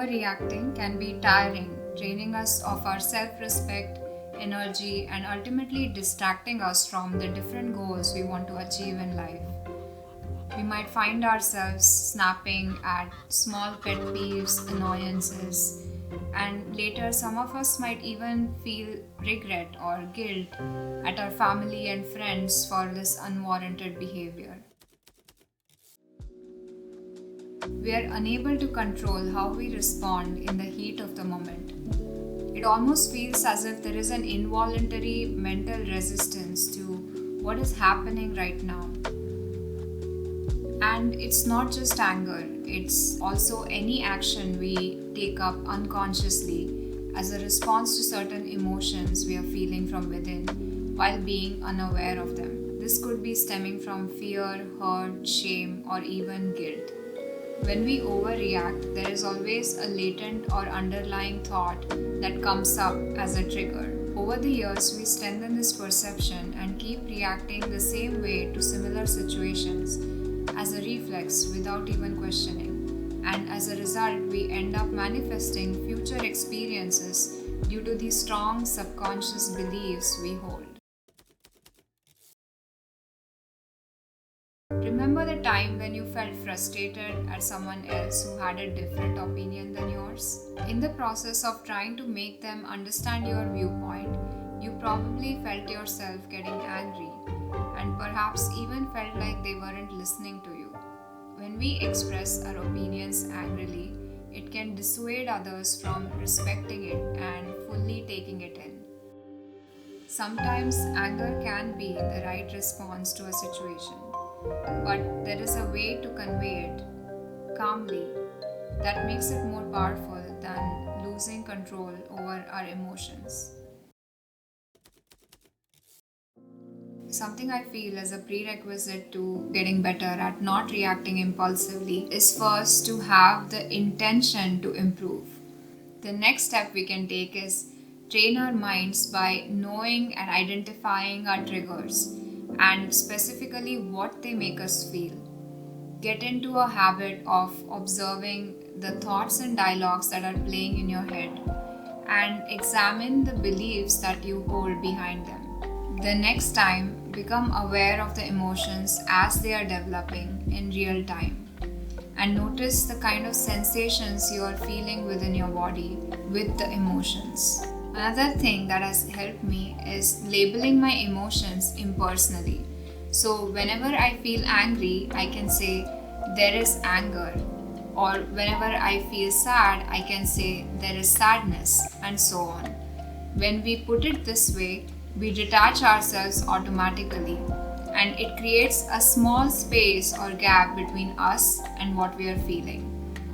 Overreacting can be tiring, draining us of our self-respect, energy, and ultimately distracting us from the different goals we want to achieve in life. We might find ourselves snapping at small pet peeves, annoyances, and later some of us might even feel regret or guilt at our family and friends for this unwarranted behavior. We are unable to control how we respond in the heat of the moment. It almost feels as if there is an involuntary mental resistance to what is happening right now. And it's not just anger, it's also any action we take up unconsciously as a response to certain emotions we are feeling from within while being unaware of them. This could be stemming from fear, hurt, shame, or even guilt. When we overreact, there is always a latent or underlying thought that comes up as a trigger. Over the years, we strengthen this perception and keep reacting the same way to similar situations as a reflex without even questioning. And as a result, we end up manifesting future experiences due to the strong subconscious beliefs we hold. Remember the time when you felt frustrated at someone else who had a different opinion than yours? In the process of trying to make them understand your viewpoint, you probably felt yourself getting angry and perhaps even felt like they weren't listening to you. When we express our opinions angrily, it can dissuade others from respecting it and fully taking it in. Sometimes anger can be the right response to a situation, but there is a way to convey it calmly that makes it more powerful than losing control over our emotions. Something I feel as a prerequisite to getting better at not reacting impulsively is first to have the intention to improve. The next step we can take is train our minds by knowing and identifying our triggers and specifically what they make us feel. Get into a habit of observing the thoughts and dialogues that are playing in your head and examine the beliefs that you hold behind them. The next time, become aware of the emotions as they are developing in real time and notice the kind of sensations you are feeling within your body with the emotions. Another thing that has helped me is labeling my emotions impersonally. So whenever I feel angry, I can say there is anger, or whenever I feel sad, I can say there is sadness, and so on. When we put it this way, we detach ourselves automatically, and it creates a small space or gap between us and what we are feeling.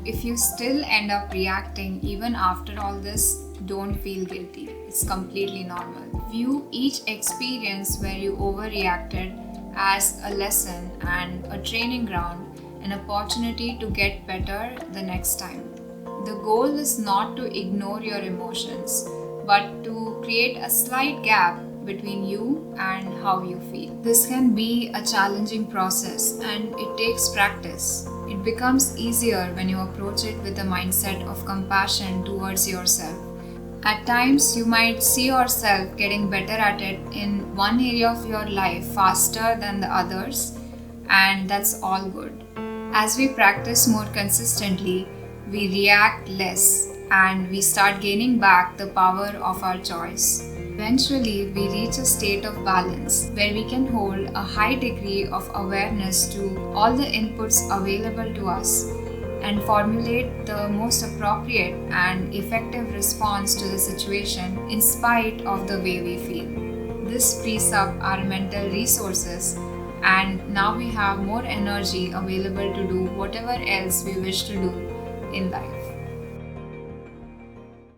If you still end up reacting even after all this, don't feel guilty. It's completely normal. View each experience where you overreacted as a lesson and a training ground, an opportunity to get better the next time. The goal is not to ignore your emotions, but to create a slight gap between you and how you feel. This can be a challenging process and it takes practice. It becomes easier when you approach it with a mindset of compassion towards yourself. At times, you might see yourself getting better at it in one area of your life faster than the others, and that's all good. As we practice more consistently, we react less and we start gaining back the power of our choice. Eventually, we reach a state of balance where we can hold a high degree of awareness to all the inputs available to us and formulate the most appropriate and effective response to the situation in spite of the way we feel. This frees up our mental resources, and now we have more energy available to do whatever else we wish to do in life.